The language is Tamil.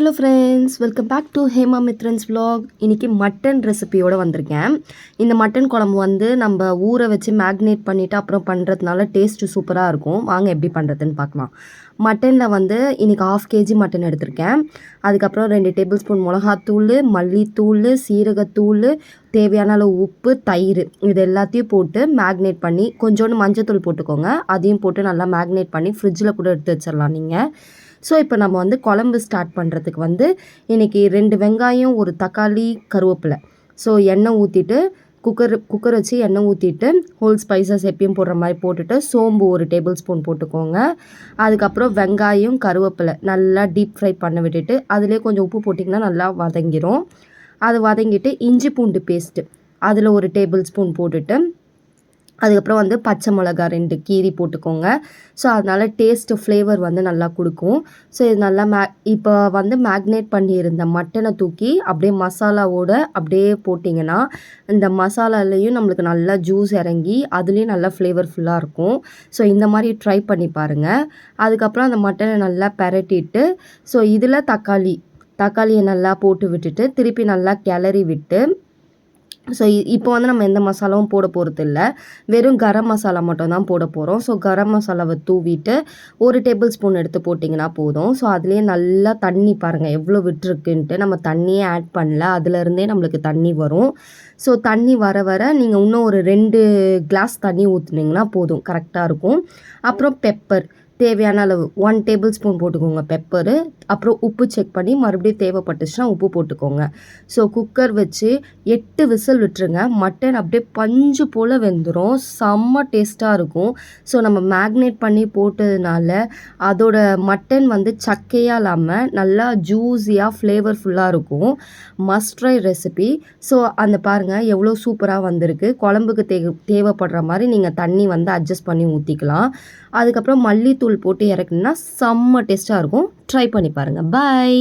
Hello friends, welcome back to Hema Mithran's vlog. இன்றைக்கி மட்டன் ரெசிபியோடு வந்திருக்கேன். இந்த மட்டன் குழம்பு வந்து நம்ம ஊற வச்சு மேக்னேட் பண்ணிவிட்டு அப்புறம் பண்ணுறதுனால டேஸ்ட்டு சூப்பராக இருக்கும். வாங்க எப்படி பண்ணுறதுன்னு பார்க்கலாம். மட்டனில் வந்து இன்றைக்கி 1/2 kg மட்டன் எடுத்திருக்கேன். அதுக்கப்புறம் 2 டேபிள் ஸ்பூன் மிளகாத்தூள், மல்லித்தூள், சீரகத்தூள், தேவையான அளவு உப்பு, தயிர் இது எல்லாத்தையும் போட்டு மேக்னேட் பண்ணி கொஞ்சோண்டு மஞ்சத்தூள் போட்டுக்கோங்க. அதையும் போட்டு நல்லா மேக்னேட் பண்ணி ஃப்ரிட்ஜில் கூட எடுத்து வச்சிடலாம் நீங்கள். ஸோ இப்போ நம்ம வந்து குழம்பு ஸ்டார்ட் பண்ணுறதுக்கு வந்து இன்றைக்கி 2 வெங்காயம், 1 தக்காளி, கருவேப்பிலை. ஸோ எண்ணெய் ஊற்றிட்டு குக்கர் வச்சு எண்ணெய் ஊற்றிட்டு ஹோல் ஸ்பைசஸ் எப்பயும் போடுற மாதிரி போட்டுட்டு சோம்பு 1 டேபிள் ஸ்பூன் போட்டுக்கோங்க. அதுக்கப்புறம் வெங்காயம், கருவேப்பிலை நல்லா டீப் ஃப்ரை பண்ண விட்டுட்டு அதிலே கொஞ்சம் உப்பு போட்டிங்கன்னா நல்லா வதங்கிடும். அது வதங்கிட்டு இஞ்சி பூண்டு பேஸ்ட்டு அதில் 1 டேபிள் ஸ்பூன் போட்டுட்டு அதுக்கப்புறம் வந்து பச்சை மிளகா 2 கீரி போட்டுக்கோங்க. ஸோ அதனால் டேஸ்ட்டு ஃப்ளேவர் வந்து நல்லா கொடுக்கும். ஸோ இது நல்லா இப்போ வந்து மேக்னேட் பண்ணியிருந்த மட்டனை தூக்கி அப்படியே மசாலாவோடு அப்படியே போட்டிங்கன்னா இந்த மசாலாலேயும் நம்மளுக்கு நல்லா ஜூஸ் இறங்கி அதுலேயும் நல்லா ஃப்ளேவர்ஃபுல்லாக இருக்கும். ஸோ இந்த மாதிரி ட்ரை பண்ணி பாருங்கள். அதுக்கப்புறம் அந்த மட்டனை நல்லா பெரட்டிட்டு ஸோ இதில் தக்காளியை நல்லா போட்டு விட்டுட்டு திருப்பி நல்லா கிளறி விட்டு ஸோ இப்போ வந்து நம்ம எந்த மசாலாவும் போட போகிறது இல்லை, வெறும் கரம் மசாலா மட்டும் தான் போட போகிறோம். ஸோ கரம் மசாலாவை தூவிட்டு 1 டேபிள் ஸ்பூன் எடுத்து போட்டிங்கன்னா போதும். ஸோ அதுலேயே நல்லா தண்ணி பாருங்கள் எவ்வளோ விட்டுருக்குன்ட்டு, நம்ம தண்ணியே ஆட் பண்ணல, அதுலேருந்தே நம்மளுக்கு தண்ணி வரும். ஸோ தண்ணி வர வர நீங்கள் இன்னும் ஒரு 2 கிளாஸ் தண்ணி ஊற்றுனீங்கன்னா போதும், கரெக்டாக இருக்கும். அப்புறம் பெப்பர் தேவையான அளவு 1 டேபிள் ஸ்பூன் போட்டுக்கோங்க பெப்பரு. அப்புறம் உப்பு செக் பண்ணி மறுபடியும் தேவைப்பட்டுச்சுன்னா உப்பு போட்டுக்கோங்க. ஸோ குக்கர் வச்சு 8 விசில் விட்டுருங்க. மட்டன் அப்படியே பஞ்சு போல் வெந்துடும், செம்ம டேஸ்ட்டாக இருக்கும். ஸோ நம்ம மேக்னேட் பண்ணி போட்டதுனால அதோட மட்டன் வந்து சக்கையாக இல்லாமல் நல்லா ஜூஸியாக ஃப்ளேவர்ஃபுல்லாக இருக்கும். Must try recipe. ஸோ அந்த பாருங்கள் எவ்வளோ சூப்பராக வந்திருக்கு. குழம்புக்கு தேவைப்படுற மாதிரி நீங்கள் தண்ணி வந்து அட்ஜஸ்ட் பண்ணி ஊற்றிக்கலாம். அதுக்கப்புறம் மல்லித்தூள் போட்டு இறக்குனா செம்ம டேஸ்ட்டாக இருக்கும். ட்ரை பண்ணி பாருங்கள். பாய்.